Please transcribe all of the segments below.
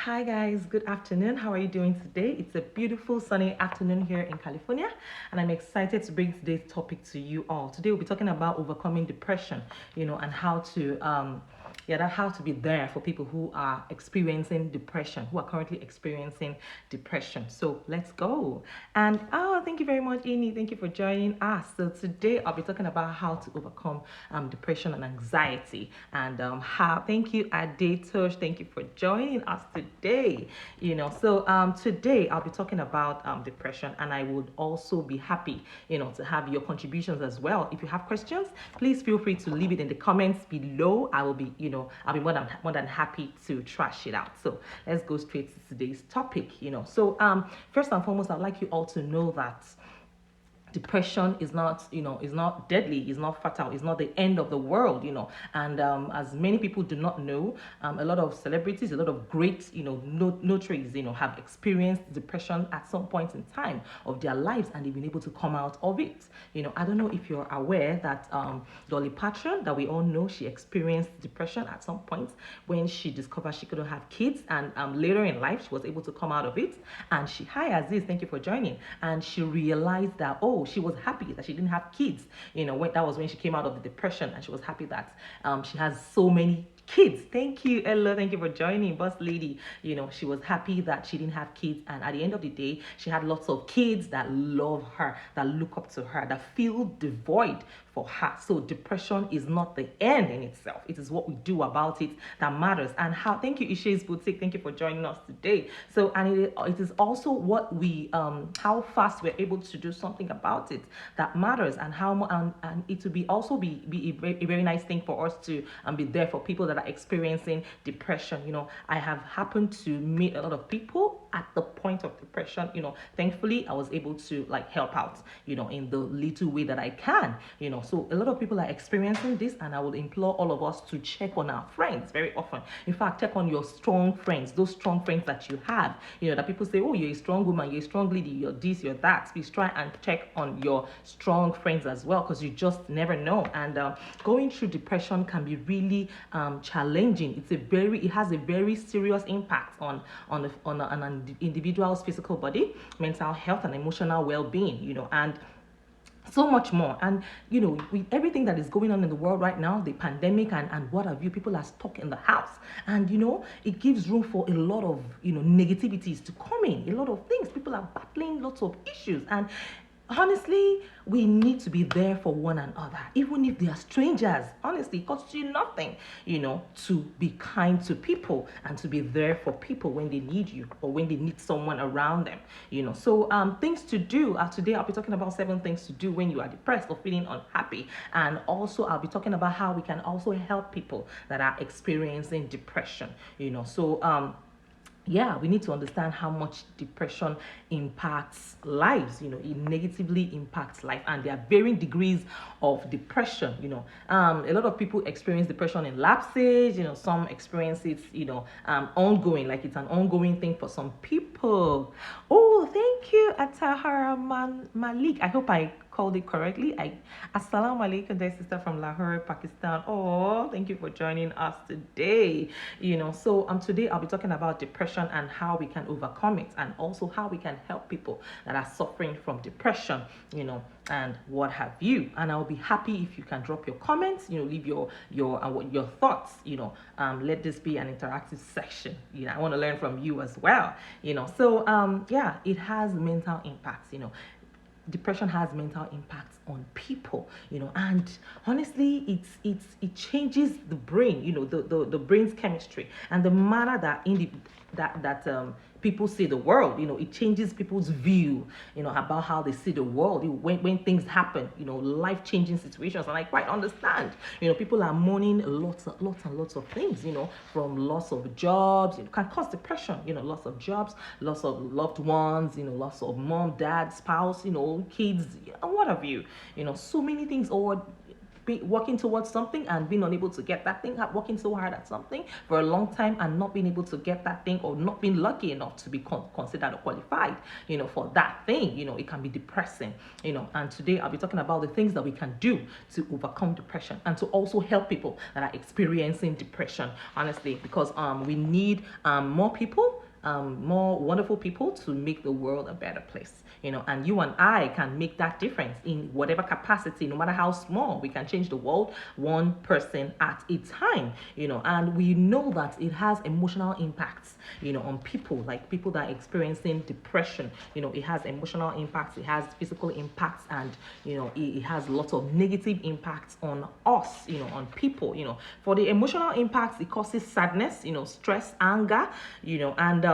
Hi guys, good afternoon. How are you doing today? It's a beautiful sunny afternoon here in California, and I'm excited to bring today's topic to you all. Today we'll be talking about overcoming depression, and how to be there for people who are experiencing depression, who are currently experiencing depression. So let's go. And thank you very much, Amy. Thank you for joining us. So today I'll be talking about how to overcome depression and anxiety, and how. Thank you, Adetosh. Thank you for joining us today. Today I'll be talking about depression, and I would also be happy, to have your contributions as well. If you have questions, please feel free to leave it in the comments below. I'll be more than happy to trash it out. So let's go straight to today's topic. First and foremost, I'd like you all to know that depression is not deadly, is not fatal, is not the end of the world. And as many people do not know, a lot of celebrities, a lot of great notaries have experienced depression at some point in time of their lives, and they've been able to come out of it. I don't know if you're aware that Dolly Parton, that we all know, she experienced depression at some point when she discovered she couldn't have kids, and later in life she was able to come out of it. And hi Aziz, thank you for joining. And she realized that, she was happy that she didn't have kids. That was when she came out of the depression, and she was happy that she has so many kids. Thank you, Ella. Thank you for joining, boss lady. She was happy that she didn't have kids, and at the end of the day, she had lots of kids that love her, that look up to her, that feel the void for her. So depression is not the end in itself. It is what we do about it that matters. And how. Thank you, Ishe's Boutique. Thank you for joining us today. So, and it is also what we how fast we're able to do something about it that matters, and and it will be a very nice thing for us to be there for people that are experiencing depression. I have happened to meet a lot of people at the point of depression. Thankfully I was able to help out, in the little way that I can. So a lot of people are experiencing this, and I will implore all of us to check on our friends very often. In fact, check on your strong friends, those strong friends that you have. That people say, oh, you're a strong woman, you're a strong lady, you're this, you're that. Please try and check on your strong friends as well, because you just never know. And going through depression can be really challenging. It has a very serious impact on an individual's physical body, mental health, and emotional well-being. And so much more. And with everything that is going on in the world right now, the pandemic and what have you, people are stuck in the house, and it gives room for a lot of negativities to come in, a lot of things. People are battling lots of issues, and honestly, we need to be there for one another, even if they are strangers. Honestly, it costs you nothing, to be kind to people and to be there for people when they need you or when they need someone around them. So things to do. Today I'll be talking about 7 things to do when you are depressed or feeling unhappy, and also I'll be talking about how we can also help people that are experiencing depression. Yeah, we need to understand how much depression impacts lives. It negatively impacts life, and there are varying degrees of depression. A lot of people experience depression in lapses. Some experience it ongoing, like it's an ongoing thing for some people. Oh, thank you, Atahara Malik. I hope I called it correctly. Assalamu alaikum, dear sister from Lahore, Pakistan. Oh, thank you for joining us today. Today I'll be talking about depression and how we can overcome it, and also how we can help people that are suffering from depression, and what have you. And I'll be happy if you can drop your comments, leave your thoughts. Let this be an interactive section. I want to learn from you as well. It has mental impacts. Depression has mental impacts on people, and honestly, it changes the brain, the brain's chemistry, and the manner that people see the world. It changes people's view, about how they see the world. When things happen, life-changing situations, and I quite understand. People are mourning lots and lots of things, from loss of jobs. It can cause depression. Loss of jobs, loss of loved ones, loss of mom, dad, spouse, kids, what have you. So many things. Or working towards something and being unable to get that thing, working so hard at something for a long time and not being able to get that thing, or not being lucky enough to be considered or qualified, for that thing. It can be depressing, and today I'll be talking about the things that we can do to overcome depression and to also help people that are experiencing depression, honestly, because we need more people, more wonderful people to make the world a better place, and you and I can make that difference in whatever capacity, no matter how small. We can change the world one person at a time, and we know that it has emotional impacts, on people, like people that are experiencing depression. It has emotional impacts, it has physical impacts, and it has lots of negative impacts on us, on people. For the emotional impacts, it causes sadness, stress, anger, and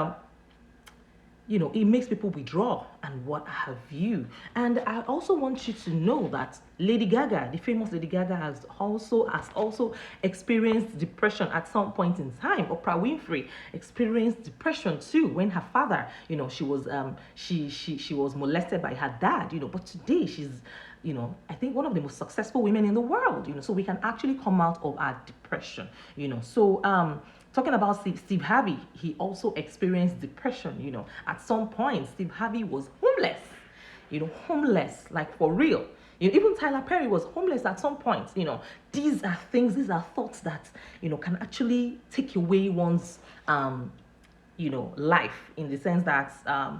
it makes people withdraw and what have you. And I also want you to know that Lady Gaga, the famous Lady Gaga, has also experienced depression at some point in time. Oprah Winfrey experienced depression too when her father, she was molested by her dad, but today she's, I think one of the most successful women in the world, so we can actually come out of our depression, So talking about Steve Harvey, he also experienced depression, at some point. Steve Harvey was homeless, homeless, like for real. Even Tyler Perry was homeless at some point. These are thoughts that, can actually take away one's life, in the sense that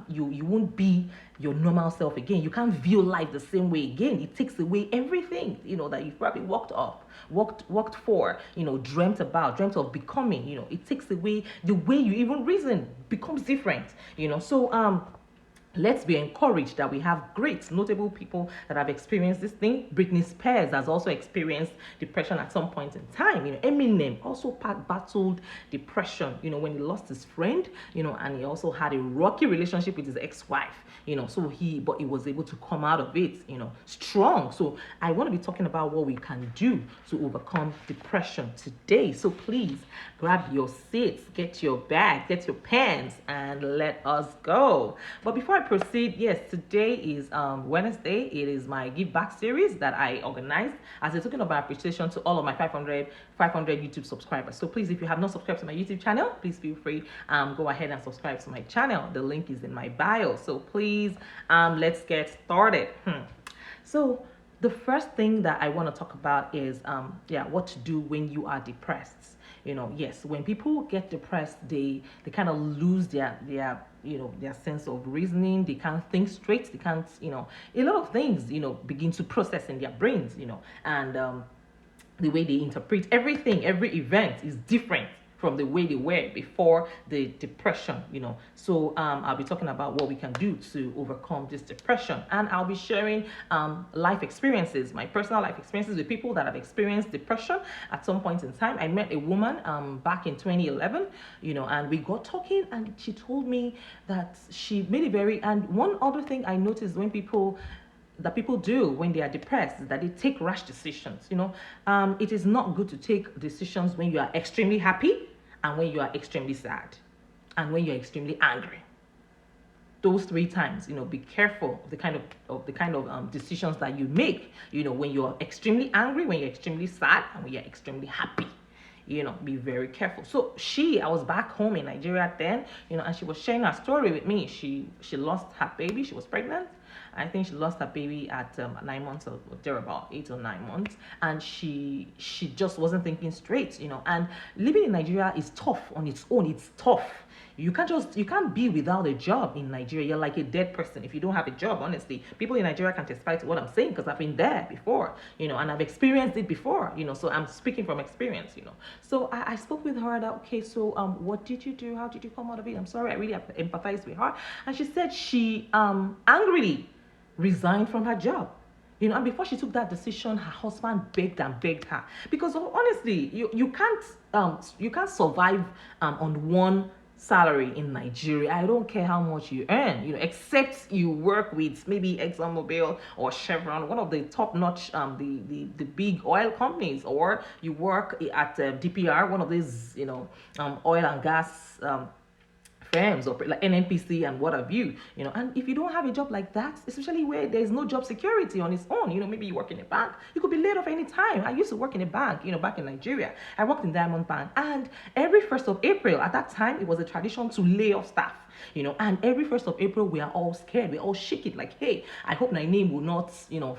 you won't be your normal self again. You can't view life the same way again. It takes away everything that you've probably worked for, dreamt of becoming. It takes away the way you even reason, becomes different. So let's be encouraged that we have great, notable people that have experienced this thing. Britney Spears has also experienced depression at some point in time. Eminem also battled depression, when he lost his friend, and he also had a rocky relationship with his ex-wife, but he was able to come out of it, strong. So I want to be talking about what we can do to overcome depression today. So please grab your seats, get your bag, get your pens, and let us go. But before I proceed, yes, today is Wednesday. It is my give back series that I organized as a token of my appreciation to all of my 500 YouTube subscribers. So please, if you have not subscribed to my YouTube channel, please feel free, go ahead and subscribe to my channel. The link is in my bio. So please, let's get started. So the first thing that I want to talk about is what to do when you are depressed. Yes, when people get depressed, they kind of lose their sense of reasoning. They can't think straight. They can't, a lot of things, begin to process in their brains, and the way they interpret everything, every event is different from the way they were before the depression. So I'll be talking about what we can do to overcome this depression, and I'll be sharing life experiences, my personal life experiences with people that have experienced depression at some point in time. I met a woman back in 2011, and we got talking, and she told me that she made and one other thing I noticed when people do when they are depressed is that they take rash decisions. It is not good to take decisions when you are extremely happy, and when you are extremely sad, and when you're extremely angry. Those three times, be careful of the kind of decisions that you make, when you're extremely angry, when you're extremely sad, and when you're extremely happy. Be very careful. So I was back home in Nigeria then, and she was sharing her story with me. She lost her baby. She was pregnant. I think she lost her baby at 9 months or thereabout, 8 or 9 months, and she just wasn't thinking straight. And living in Nigeria is tough on its own. It's tough. You can't be without a job in Nigeria. You're like a dead person if you don't have a job, honestly. People in Nigeria can testify to what I'm saying, because I've been there before, and I've experienced it before, so I'm speaking from experience. So I spoke with her that, okay, so what did you do? How did you come out of it? I'm sorry, I really empathized with her. And she said she angrily resigned from her job. And before she took that decision, her husband begged and begged her, because honestly, you can't survive on one salary in Nigeria. I don't care how much you earn, except you work with maybe ExxonMobil or Chevron, one of the top-notch the big oil companies, or you work at DPR, one of these oil and gas firms or like NNPC and what have you, and if you don't have a job like that, especially where there's no job security on its own, maybe you work in a bank, you could be laid off any time. I used to work in a bank, back in Nigeria. I worked in Diamond Bank, and every 1st of April at that time, it was a tradition to lay off staff. And every 1st of April, we are all scared. We all shake it like, hey, I hope my name will not,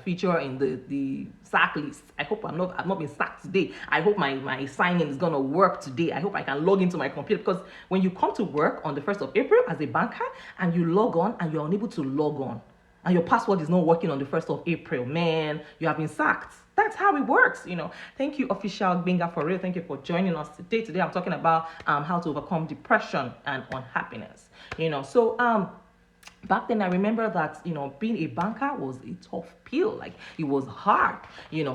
feature in the sack list. I hope I've not been sacked today. I hope my sign-in is gonna work today. I hope I can log into my computer, because when you come to work on the 1st of April as a banker and you log on and you're unable to log on, and your password is not working on the 1st of April, man, you have been sacked. That's how it works. Thank you, Official Binga, for real. Thank you for joining us today. Today I'm talking about how to overcome depression and unhappiness. So back then I remember that being a banker was a tough pill. Like, it was hard.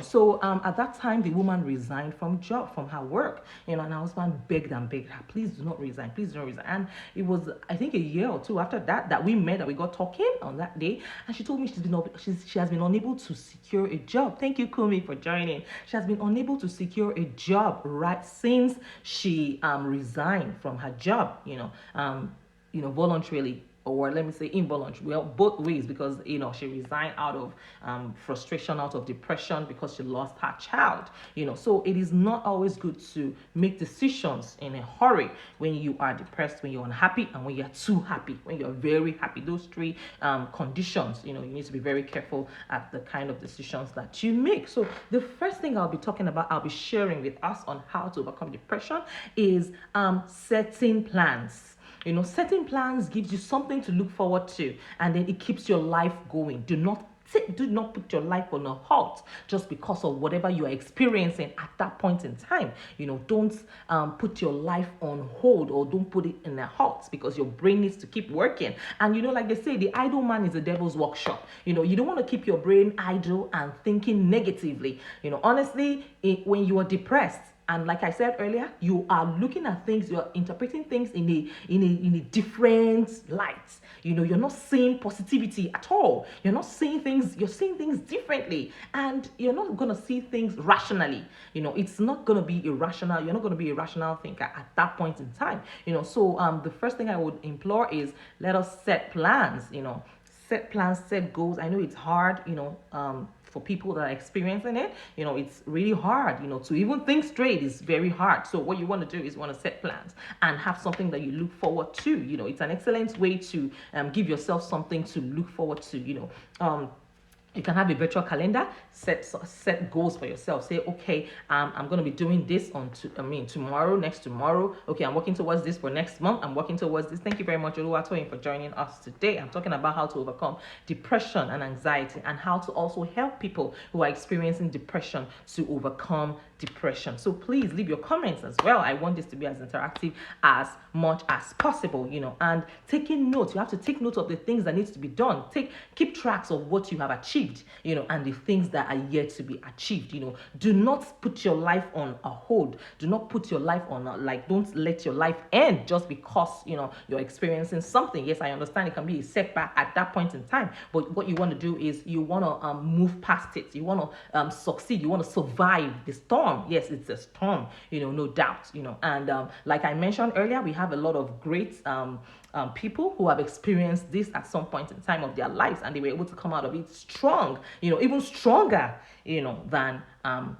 So at that time the woman resigned from her work, and her husband begged and begged her, please do not resign, please do not resign. And it was, I think, a year or two after that we met, that we got talking on that day, and she told me she has been unable to secure a job. Thank you, Kumi, for joining. She has been unable to secure a job right since she resigned from her job, voluntarily, or let me say involuntary. Well, both ways, because she resigned out of frustration, out of depression, because she lost her child. So it is not always good to make decisions in a hurry when you are depressed, when you're unhappy, and when you're too happy, when you're very happy. Those three conditions, you need to be very careful at the kind of decisions that you make. So the first thing I'll be sharing with us on how to overcome depression is setting plans. Setting plans gives you something to look forward to, and then it keeps your life going. Do not put your life on a halt just because of whatever you are experiencing at that point in time. Don't put your life on hold, or don't put it in a halt, because your brain needs to keep working. And like they say, the idle man is the devil's workshop. You don't want to keep your brain idle and thinking negatively. Honestly, when you are depressed, and like I said earlier, you are looking at things, you're interpreting things in a different light. You're not seeing positivity at all. You're seeing things differently, and you're not gonna see things rationally. It's not gonna be irrational. You're not gonna be a rational thinker at that point in time. So the first thing I would implore is, let us set plans. Set plans, set goals. I know it's hard, for people that are experiencing it, it's really hard, to even think straight is very hard. So what you want to do is set plans and have something that you look forward to. It's an excellent way to give yourself something to look forward to. You can have a virtual calendar, set goals for yourself. Say, okay, I'm going to be doing this tomorrow, next tomorrow. Okay, I'm working towards this for next month. I'm working towards this. Thank you very much, Oluwatoyin, for joining us today. I'm talking about how to overcome depression and anxiety, and how to also help people who are experiencing depression to overcome depression. So please leave your comments as well. I want this to be as interactive as much as possible, and taking notes. You have to take note of the things that needs to be done. Keep tracks of what you have achieved, and the things that are yet to be achieved. Do not put your life on a hold. Do not put your life on don't let your life end just because you're experiencing something. Yes, I understand it can be a setback at that point in time, but what you want to do is you want to move past it. You want to succeed. You want to survive the storm. Yes, it's a storm, no doubt. And like I mentioned earlier, we have a lot of great people who have experienced this at some point in time of their lives, and they were able to come out of it strong, even stronger, than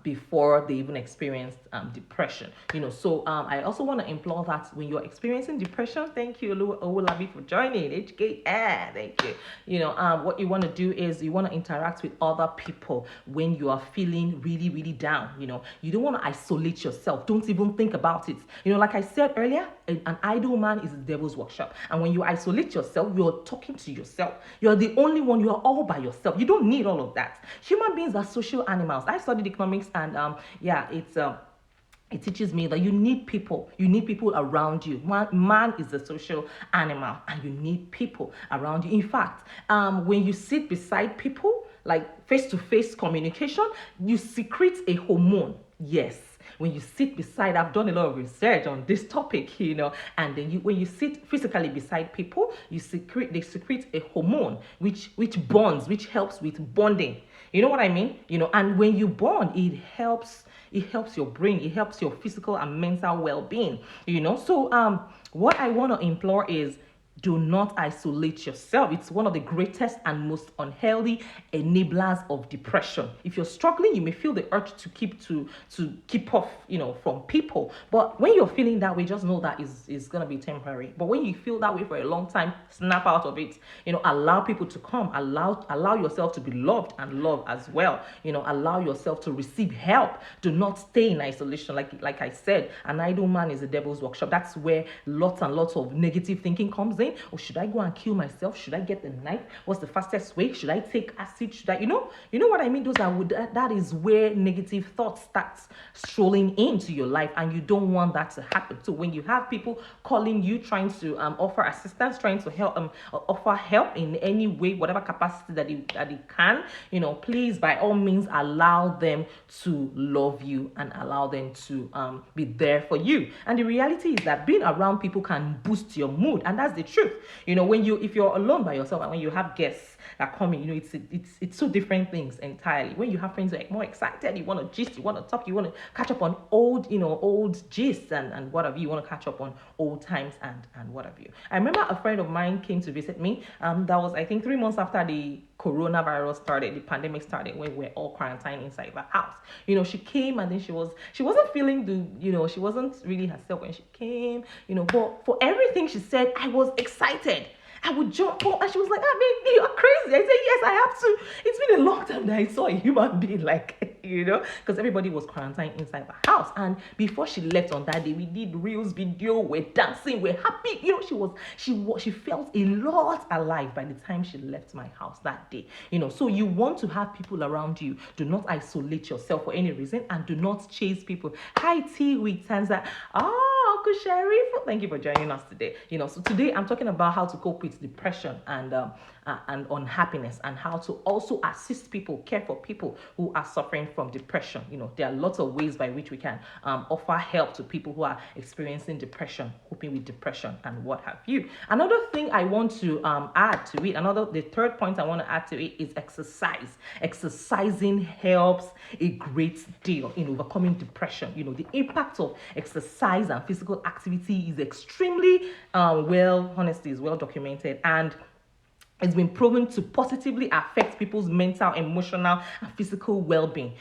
before they even experienced depression. So I also want to implore that when you're experiencing depression, thank you, Owolabi, for joining. HK, thank you. What you want to do is you want to interact with other people when you are feeling really, really down. You don't want to isolate yourself. Don't even think about it. Like I said earlier, an idle man is the devil's workshop. And when you isolate yourself, you're talking to yourself. You're the only one. You are all by yourself. You don't need all of that. Human beings are social animals. I studied economics, and it teaches me that you need people. You need people around you. Man is a social animal, and you need people around you. In fact, when you sit beside people, like face-to-face communication, you secrete a hormone. Yes. When you sit beside, I've done a lot of research on this topic, and then when you sit physically beside people, they secrete a hormone which bonds, which helps with bonding. You know what I mean? And when you bond, it helps your brain, it helps your physical and mental well-being. So What I want to implore is, do not isolate yourself. It's one of the greatest and most unhealthy enablers of depression. If you're struggling, you may feel the urge to keep off, from people. But when you're feeling that way, just know that is gonna be temporary. But when you feel that way for a long time, snap out of it. Allow people to come. Allow yourself to be loved and love as well. Allow yourself to receive help. Do not stay in isolation. Like I said, an idle man is a devil's workshop. That's where lots and lots of negative thinking comes in. Or should I go and kill myself? Should I get the knife? What's the fastest way? Should I take acid? Should I, what I mean? That is where negative thoughts starts strolling into your life, and you don't want that to happen. So when you have people calling you, trying to offer assistance, trying to help offer help in any way, whatever capacity that it can, please, by all means, allow them to love you and allow them to be there for you. And the reality is that being around people can boost your mood, and that's the truth. If you're alone by yourself and when you have guests that come in, it's two different things entirely. When you have friends who are more excited, you want to gist, you want to talk, you want to catch up on old gist and what have you. You want to catch up on old times and what have you. I remember a friend of mine came to visit me. That was, I think, 3 months after the coronavirus started, the pandemic started, when we're all quarantined inside the house. She came, and then she wasn't feeling she wasn't really herself when she came, but for everything she said, I was excited. I would jump up, and she was like, baby, you're crazy. I said, yes, I have to. It's been a long time that I saw a human being because everybody was quarantined inside the house. And before she left on that day, we did reels, video, we're dancing, we're happy. She felt a lot alive by the time she left my house that day. So you want to have people around you. Do not isolate yourself for any reason, and do not chase people. Hi, T with Tanza. Uncle Sharif, thank you for joining us today. So today I'm talking about how to cope with depression and unhappiness, and how to also assist people, care for people who are suffering from depression. There are lots of ways by which we can offer help to people who are experiencing depression, coping with depression, and what have you. Another thing I want to add to it, the third point I want to add to it is exercise. Exercising helps a great deal in overcoming depression. The impact of exercise and physical activity is extremely well documented, and it's been proven to positively affect people's mental, emotional, and physical well-being.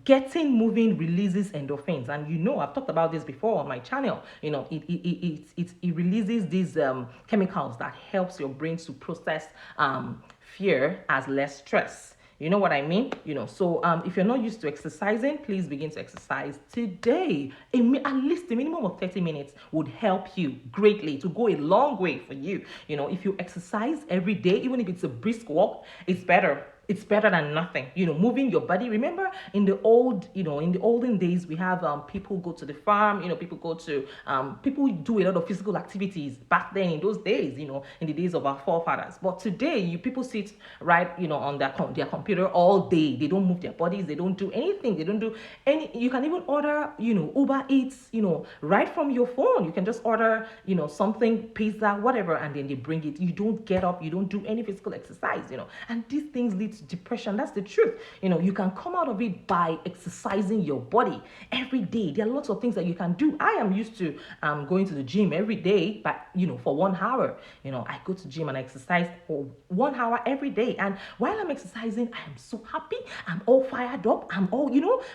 Getting moving releases endorphins, and I've talked about this before on my channel. It releases these chemicals that helps your brain to process fear as less stress. You know what I mean? So if you're not used to exercising, please begin to exercise today. At least a minimum of 30 minutes would help you greatly, to go a long way for you. If you exercise every day, even if it's a brisk walk, it's better. It's better than nothing. Moving your body. Remember, in the olden days, we have people go to the farm. People go to people do a lot of physical activities back then in those days. In the days of our forefathers. But today, people sit right, on their computer all day. They don't move their bodies. They don't do anything. They don't do any. You can even order, Uber Eats, right from your phone. You can just order, something, pizza, whatever, and then they bring it. You don't get up. You don't do any physical exercise. And these things lead to depression. That's the truth. You can come out of it by exercising your body every day. There are lots of things that you can do. I am used to going to the gym every day, but for 1 hour. I go to gym and I exercise for 1 hour every day. And while I'm exercising, I am so happy. I'm all fired up. I'm all,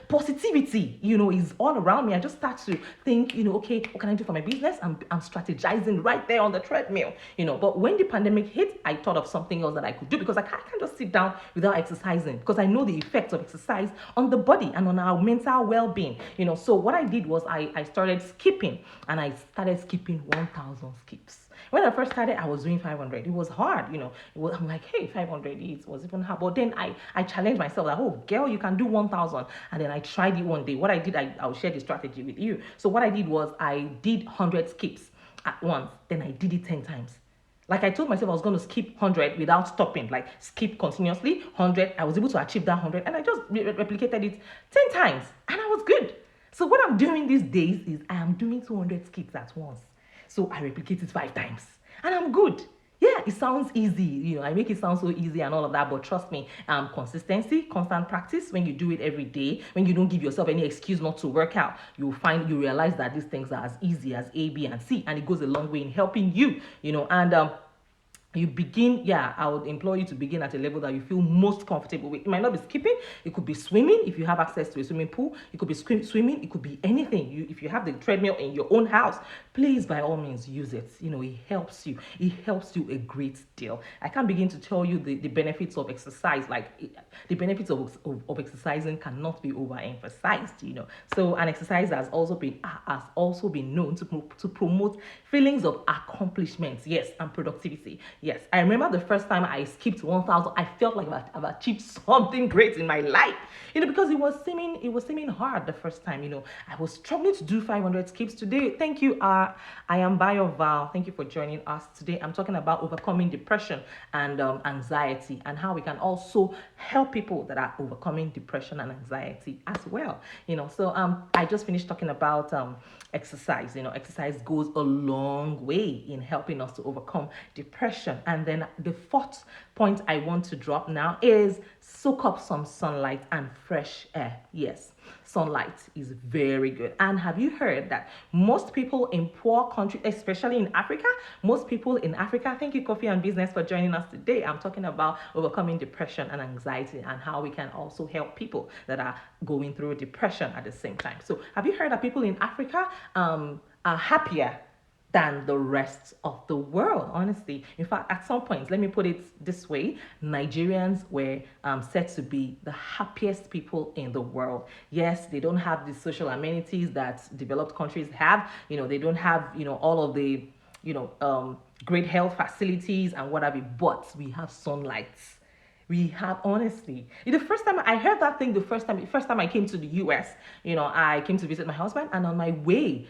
positivity, is all around me. I just start to think, okay, what can I do for my business? I'm strategizing right there on the treadmill. But when the pandemic hit, I thought of something else that I could do, because I can't just sit down without exercising, because I know the effects of exercise on the body and on our mental well-being. So what I did was I started skipping, and I started skipping 1,000 skips. When I first started, I was doing 500. It was hard, I'm like, hey, 500, it was even hard. But then I challenged myself that, oh, girl, you can do 1,000. And then I tried it one day. What I did, I'll share the strategy with you. So what I did was I did 100 skips at once. Then I did it 10 times. Like I told myself I was going to skip 100 without stopping, like skip continuously, 100. I was able to achieve that 100, and I just replicated it 10 times, and I was good. So what I'm doing these days is I am doing 200 skips at once. So I replicate it 5 times, and I'm good. Yeah, yeah, it sounds easy. I make it sound so easy and all of that, but trust me, consistency, constant practice. When you do it every day, when you don't give yourself any excuse not to work out, you realize that these things are as easy as A, B, and C, and it goes a long way in helping you. And you begin, yeah, I would implore you to begin at a level that you feel most comfortable with. It might not be skipping, it could be swimming if you have access to a swimming pool, it could be swimming, it could be anything. If you have the treadmill in your own house, please by all means use it. It helps you a great deal. I can't begin to tell you the benefits of exercise. The benefits of exercising cannot be overemphasized. So an exercise has also been known to promote feelings of accomplishment, yes, and productivity. Yes, I remember the first time I skipped 1,000, I felt like I've achieved something great in my life. Because it was seeming hard the first time. I was struggling to do 500 skips today. Thank you. I am Bio Val. Thank you for joining us today. I'm talking about overcoming depression and anxiety, and how we can also help people that are overcoming depression and anxiety as well. So I just finished talking about exercise. Exercise goes a long way in helping us to overcome depression. And then the fourth point I want to drop now is soak up some sunlight and fresh air. Yes, sunlight is very good. And have you heard that most people in poor countries, especially in Africa, most people in Africa, thank you, Coffee and Business, for joining us today. I'm talking about overcoming depression and anxiety, and how we can also help people that are going through depression at the same time. So have you heard that people in Africa are happier than the rest of the world, honestly? In fact, at some points, let me put it this way, Nigerians were said to be the happiest people in the world. Yes, they don't have the social amenities that developed countries have. They don't have, all of the, great health facilities and what have you, but we have sunlight. We have, honestly, the first time I heard that thing, the first time I came to the US, I came to visit my husband, and on my way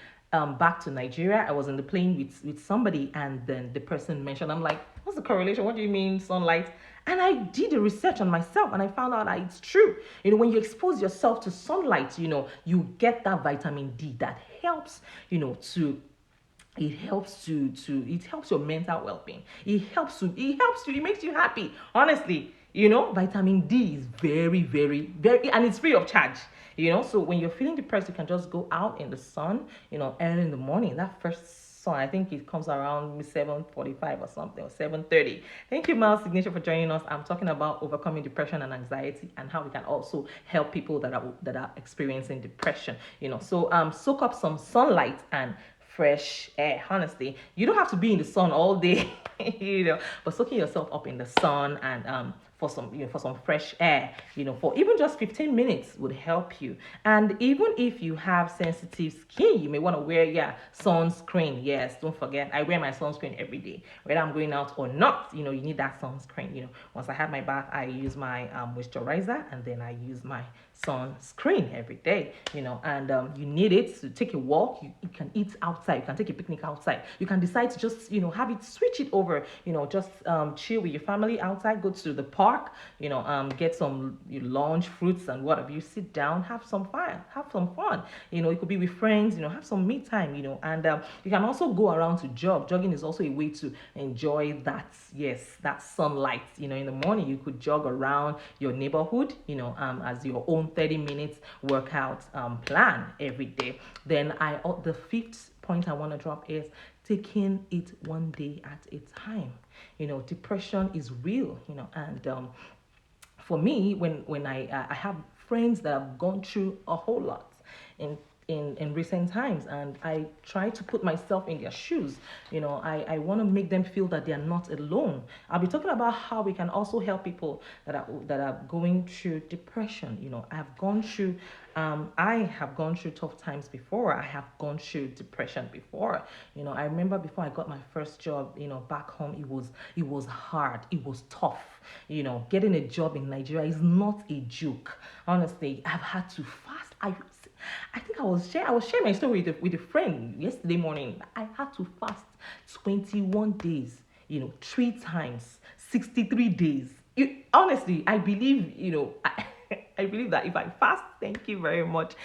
back to Nigeria, I was in the plane with somebody, and then the person mentioned, I'm like, what's the correlation? What do you mean sunlight? And I did a research on myself, and I found out that it's true. When you expose yourself to sunlight, you get that vitamin D that helps, to it helps your mental well-being. It makes you happy, honestly. Vitamin D is very, very, very, and it's free of charge. So when you're feeling depressed, you can just go out in the sun, early in the morning. That first sun, I think it comes around 7:45 or something, or 7:30. Thank you, Miles Signature, for joining us. I'm talking about overcoming depression and anxiety, and how we can also help people that are experiencing depression. So soak up some sunlight and fresh air. Honestly, you don't have to be in the sun all day, but soaking yourself up in the sun, and for some fresh air, for even just 15 minutes would help you. And even if you have sensitive skin, you may want to wear, yeah, sunscreen. Yes, don't forget, I wear my sunscreen every day, whether I'm going out or not. You need that sunscreen. Once I have my bath, I use my moisturizer, and then I use my sunscreen every day. And you need it to take a walk. You can eat outside, you can take a picnic outside, you can decide to just have it, switch it over, just chill with your family outside, go to the park, get some lunch, fruits and whatever. You sit down, have some fun. It could be with friends, have some me time. And you can also go around to jog. Jogging is also a way to enjoy that, yes, that sunlight. In the morning you could jog around your neighborhood, as your own 30 minutes workout plan every day. Then the fifth point I want to drop is taking it one day at a time. Depression is real, and for me, when I have friends that have gone through a whole lot in in recent times, and I try to put myself in their shoes. I want to make them feel that they are not alone. I'll be talking about how we can also help people that are going through depression. I have gone through tough times before. I have gone through depression before. I remember before I got my first job, back home, it was hard. It was tough. Getting a job in Nigeria is not a joke. Honestly, I've had to fast. I think I was sharing my story with a friend yesterday morning. I had to fast 21 days, 3 times, 63 days. Honestly, I believe, I believe that if I fast, thank you very much.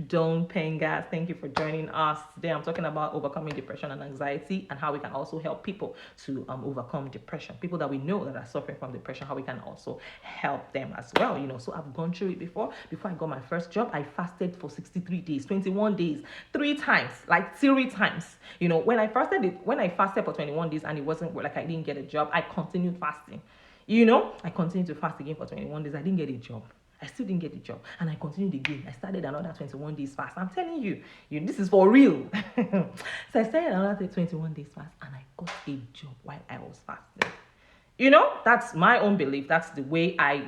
Don't Pengas, thank you for joining us. Today I'm talking about overcoming depression and anxiety and how we can also help people to overcome depression. People that we know that are suffering from depression, how we can also help them as well. So I've gone through it before. Before I got my first job, I fasted for 63 days, 21 days, 3 times, like 3 times. When I fasted for 21 days and it wasn't like I didn't get a job, I continued fasting. I continued to fast again for 21 days. I didn't get a job. I still didn't get a job. And I continued again. I started another 21 days fast. I'm telling you, this is for real. So I started another 21 days fast and I got a job while I was fasting. That's my own belief. That's the way I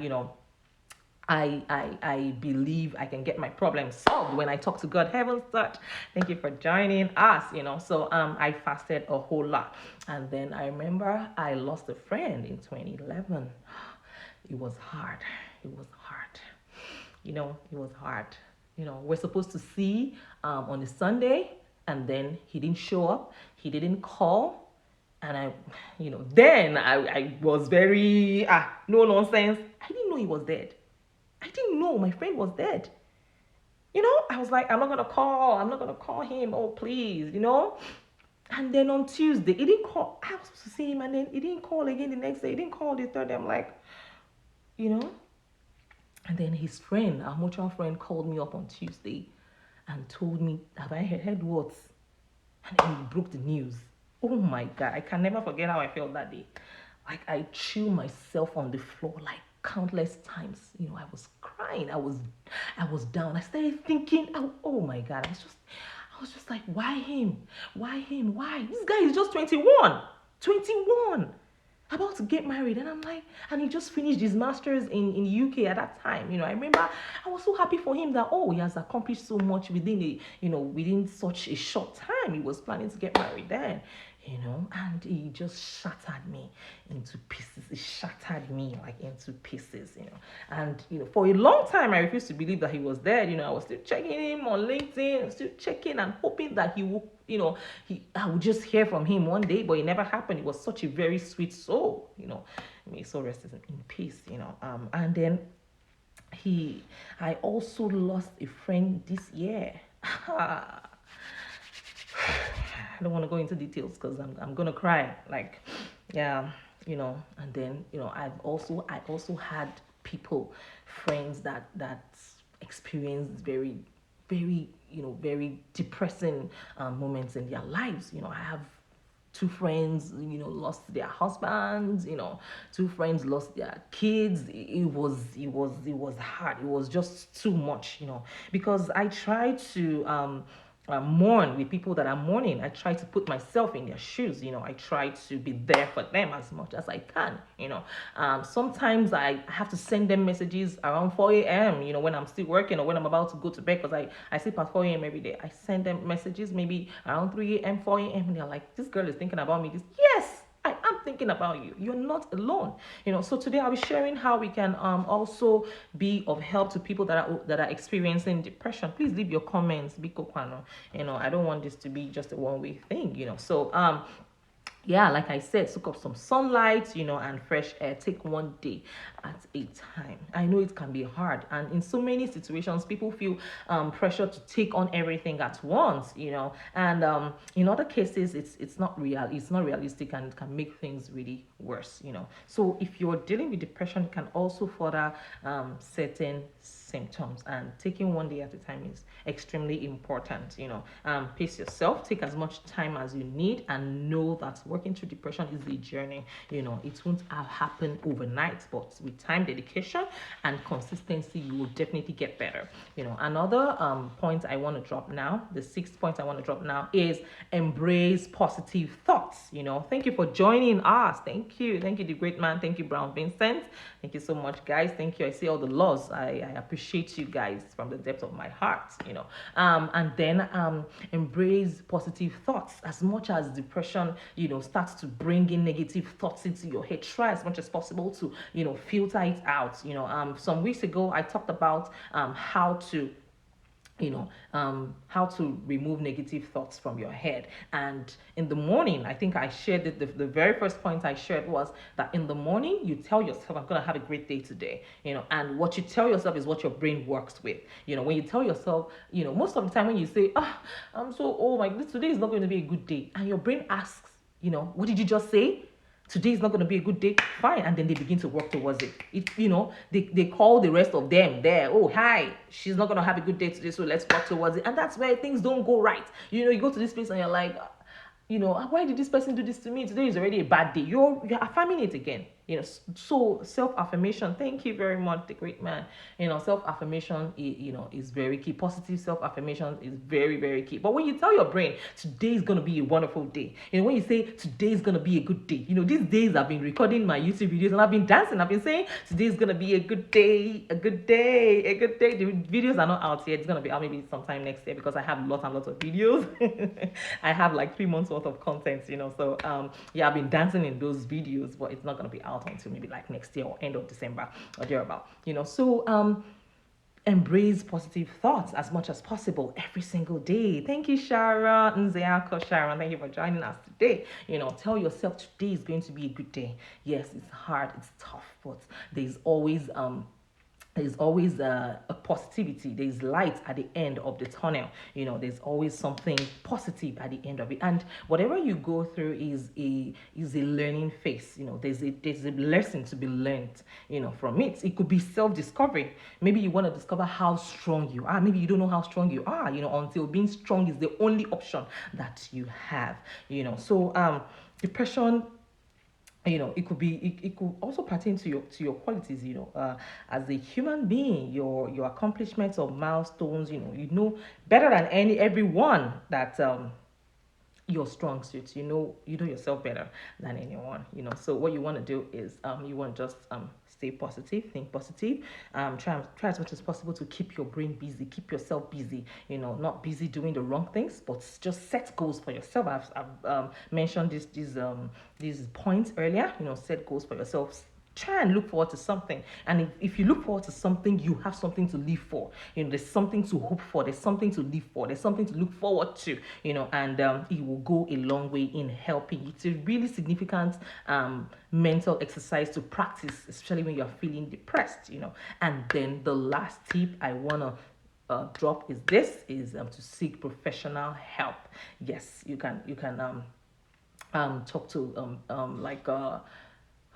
believe I can get my problems solved when I talk to God. Heaven's touch. Thank you for joining us. So I fasted a whole lot, and then I remember I lost a friend in 2011. It was hard. It was hard. It was hard. We're supposed to see on a Sunday, and then he didn't show up. He didn't call. And then I was very, no nonsense. I didn't know he was dead. I didn't know my friend was dead. I was like, I'm not going to call him. Oh, please, And then on Tuesday, he didn't call. I was supposed to see him, and then he didn't call again the next day. He didn't call the third day. I'm like, And then his friend, our mutual friend, called me up on Tuesday and told me, have I heard what? And then he broke the news. Oh my God, I can never forget how I felt that day. Like I threw myself on the floor like countless times. I was crying. I was down. I started thinking, oh my God, I was just like, why him? Why him? Why? This guy is just 21. 21. About to get married, and I'm like, and he just finished his master's in UK at that time. I remember I was so happy for him that he has accomplished so much within such a short time. He was planning to get married then, and he just shattered me into pieces. It shattered me like into pieces, and for a long time I refused to believe that he was dead. I was still checking him on LinkedIn, still checking and hoping that he would, I would just hear from him one day, but it never happened. He was such a very sweet soul, may so rest in peace, and then I also lost a friend this year. I don't want to go into details because I'm gonna cry. Like, yeah, and then I also had friends that experienced very, very very depressing moments in their lives. I have two friends lost their husbands. Two friends lost their kids. It was hard. It was just too much. Because I try to mourn with people that are mourning. I try to put myself in their shoes. I try to be there for them as much as I can. Sometimes I have to send them messages around 4 a.m. When I'm still working or when I'm about to go to bed, because I sleep at 4 a.m. every day. I send them messages maybe around 3 a.m., 4 a.m. and they're like, this girl is thinking about me. Yes, I am thinking about you. You're not alone. So today I'll be sharing how we can also be of help to people that are experiencing depression. Please leave your comments. Biko Kwano. I don't want this to be just a one-way thing. So yeah, like I said, soak up some sunlight, and fresh air. Take one day at a time. I know it can be hard, and in so many situations, people feel pressure to take on everything at once, and in other cases, it's not real. It's not realistic, and it can make things really worse, So if you're dealing with depression, it can also further certain symptoms, and taking one day at a time is extremely important. Pace yourself, take as much time as you need, and know that working through depression is a journey. It won't happen overnight, but with time, dedication, and consistency, you will definitely get better. Another point I want to drop now, the sixth point I want to drop now, is embrace positive thoughts. Thank you for joining us. Thank you, the great man. Thank you, Brown Vincent. Thank you so much, guys. Thank you. I see all the loves. I appreciate you guys from the depth of my heart. And then embrace positive thoughts. As much as depression starts to bring in negative thoughts into your head, try as much as possible to filter it out. Some weeks ago I talked about how to how to remove negative thoughts from your head. And in the morning, I think I shared it, the very first point I shared was that in the morning you tell yourself, I'm going to have a great day today. And what you tell yourself is what your brain works with. When you tell yourself, most of the time when you say, I'm so, oh my, today is not going to be a good day, and your brain asks, what did you just say? Today is not going to be a good day, fine. And then they begin to work towards they call the rest of them there. Oh, hi, she's not going to have a good day today, so let's work towards it. And that's where things don't go right. You go to this place and you're like, why did this person do this to me? Today is already a bad day. You're affirming it again. So self-affirmation, thank you very much, the great man. Self-affirmation is very key. Positive self-affirmation is very, very key. But when you tell your brain today is going to be a wonderful day, when you say today is going to be a good day, these days I've been recording my YouTube videos and I've been dancing. I've been saying today is going to be a good day, a good day, a good day. The videos are not out yet. It's going to be out maybe sometime next year, because I have lots and lots of videos. I have like 3 months worth of content. So yeah, I've been dancing in those videos, but it's not going to be out until maybe like next year or end of December or thereabout. So embrace positive thoughts as much as possible every single day. Thank you, Sharon Nzeako. Sharon, thank you for joining us today. Tell yourself today is going to be a good day. Yes, it's hard, it's tough, but there's always a positivity. There's light at the end of the tunnel. There's always something positive at the end of it. And whatever you go through is a learning phase. There's a lesson to be learned. From it. It could be self-discovery. Maybe you want to discover how strong you are. Maybe you don't know how strong you are. Until being strong is the only option that you have. So depression, it could also pertain to your qualities. As a human being, your accomplishments or milestones. Better than everyone that your strong suits. You know yourself better than anyone. So what you want to do is you want to just stay positive, think positive. Try as much as possible to keep your brain busy, keep yourself busy. Not busy doing the wrong things, but just set goals for yourself. I've mentioned these points earlier. Set goals for yourself. Try and look forward to something. And if you look forward to something, you have something to live for. There's something to hope for. There's something to live for. There's something to look forward to. And it will go a long way in helping. It's a really significant mental exercise to practice, especially when you're feeling depressed. And then the last tip I wanna drop is to seek professional help. Yes, you can talk to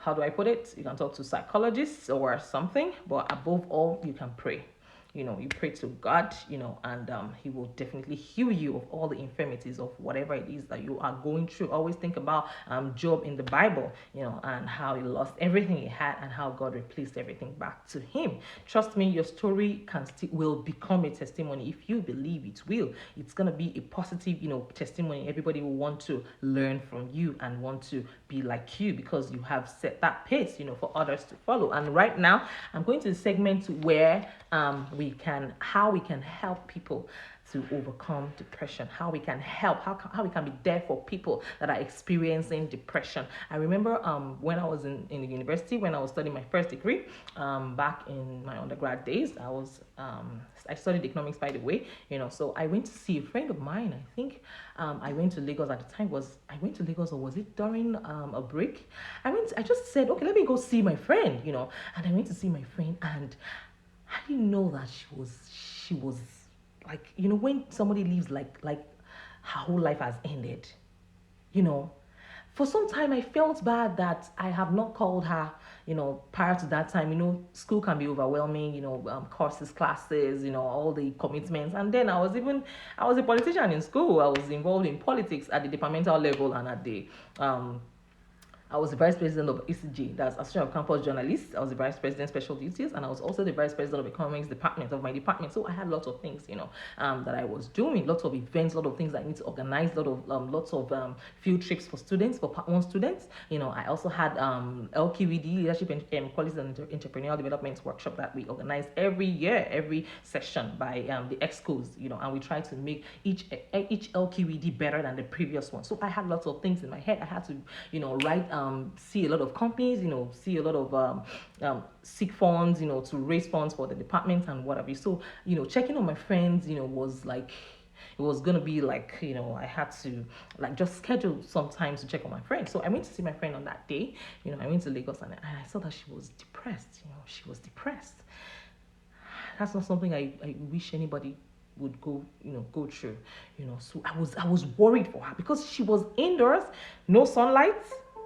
how do I put it? You can talk to psychologists or something, but above all, you can pray. You pray to God, and He will definitely heal you of all the infirmities of whatever it is that you are going through. Always think about Job in the Bible, and how he lost everything he had and how God replaced everything back to him. Trust me, your story will become a testimony. If you believe it will, it's gonna be a positive, testimony. Everybody will want to learn from you and want to be like you, because you have set that pace, for others to follow. And right now, I'm going to the segment where how we can help people to overcome depression, how we can help, how we can be there for people that are experiencing depression. I remember when I was in the university, when I was studying my first degree, back in my undergrad days, I studied economics, by the way. So I went to see a friend of mine. I think I went to Lagos at the time. I went to Lagos, or was it during a break? I just said, okay, let me go see my friend. And I went to see my friend, and I didn't know that she was like, when somebody leaves, like her whole life has ended. you know for some time I felt bad that I have not called her, prior to that time. School can be overwhelming, courses, classes, all the commitments. And then I was a politician in school. I was involved in politics at the departmental level and at the I was the vice president of ECG, that's Association of Campus Journalists. I was the vice president special duties, and I was also the vice president of economics department of my department. So I had lots of things, that I was doing, lots of events, lot of things I need to organize, lots of field trips for students, for part one students. I also had LQED, Leadership and Qualities and Entrepreneurial Development workshop that we organize every year, every session by the excos, and we try to make each LQED better than the previous one. So I had lots of things in my head. I had to, write see a lot of companies, see a lot of seek funds, to raise funds for the department and whatever. So, checking on my friends, was like, it was gonna be like, I had to like just schedule some time to check on my friend. So I went to see my friend on that day. I went to Lagos, and I saw that she was depressed. She was depressed. That's not something I wish anybody would go through. So I was worried for her because she was indoors, no sunlight.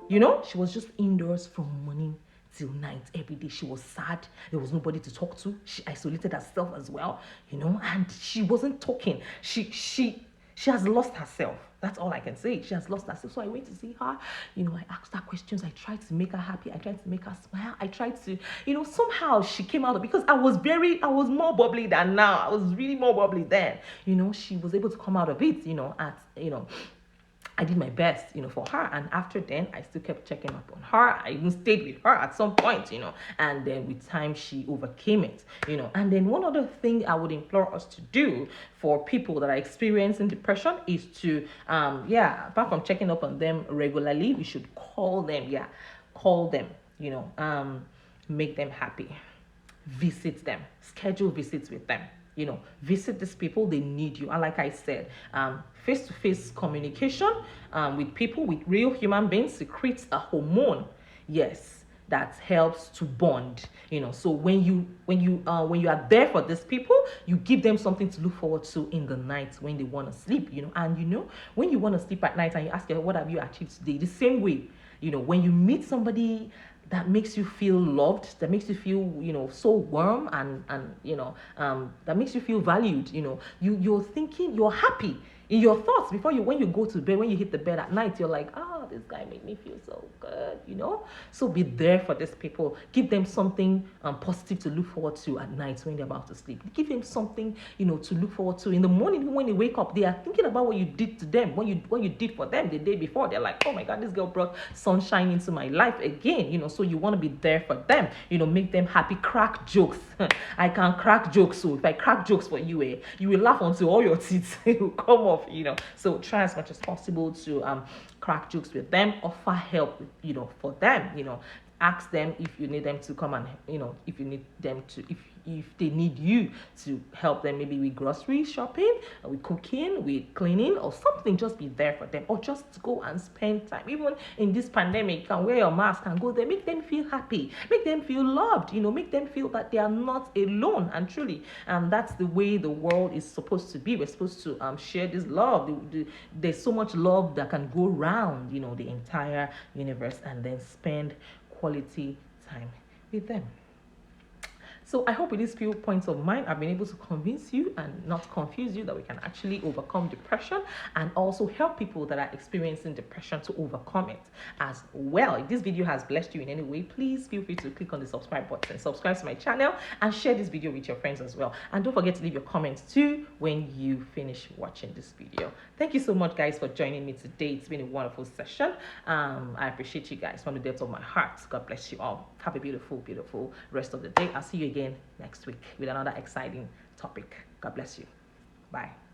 She was just indoors from morning till night every day. She was sad. There was nobody to talk to. She isolated herself as well, and she wasn't talking. She has lost herself. That's all I can say. She has lost herself. So I went to see her. I asked her questions. I tried to make her happy. I tried to make her smile. I tried to, somehow she came out of, because I was more bubbly than now. I was really more bubbly then. She was able to come out of it, I did my best, for her. And after then, I still kept checking up on her. I even stayed with her at some point, and then with time, she overcame it, And then one other thing I would implore us to do for people that are experiencing depression is to, apart from checking up on them regularly, we should call them, call them, make them happy. Visit them, schedule visits with them, visit these people. They need you. And like I said, face-to-face communication with people, with real human beings, secretes a hormone, yes, that helps to bond. So when you are there for these people, you give them something to look forward to in the night when they want to sleep. And when you want to sleep at night and you ask them, what have you achieved today, the same way, when you meet somebody that makes you feel loved, that makes you feel, so warm, and that makes you feel valued, you're thinking, you're happy in your thoughts before when you go to bed, when you hit the bed at night, you're like, this guy made me feel so good, So be there for these people. Give them something positive to look forward to at night when they're about to sleep. Give them something, to look forward to in the morning. When they wake up, they are thinking about what you did to them, what you did for them the day before. They're like, oh my God, this girl brought sunshine into my life again, So you want to be there for them, make them happy. Crack jokes. I can crack jokes. So if I crack jokes for you, you will laugh until all your teeth will come off. So try as much as possible to crack jokes with them, offer help, for them, ask them if you need them to come, and if you need them to, if they need you to help them, maybe with grocery shopping, with cooking, with cleaning or something. Just be there for them, or just go and spend time. Even in this pandemic, you can wear your mask and go there. Make them feel happy, make them feel loved, make them feel that they are not alone. And truly, that's the way the world is supposed to be. We're supposed to share this love. There's so much love that can go around, the entire universe, and then spend quality time with them. So I hope with these few points of mine, I've been able to convince you and not confuse you that we can actually overcome depression, and also help people that are experiencing depression to overcome it as well. If this video has blessed you in any way, please feel free to click on the subscribe button, subscribe to my channel, and share this video with your friends as well. And don't forget to leave your comments too when you finish watching this video. Thank you so much, guys, for joining me today. It's been a wonderful session. I appreciate you guys from the depths of my heart. God bless you all. Have a beautiful, beautiful rest of the day. I'll see you again next week with another exciting topic. God bless you. Bye.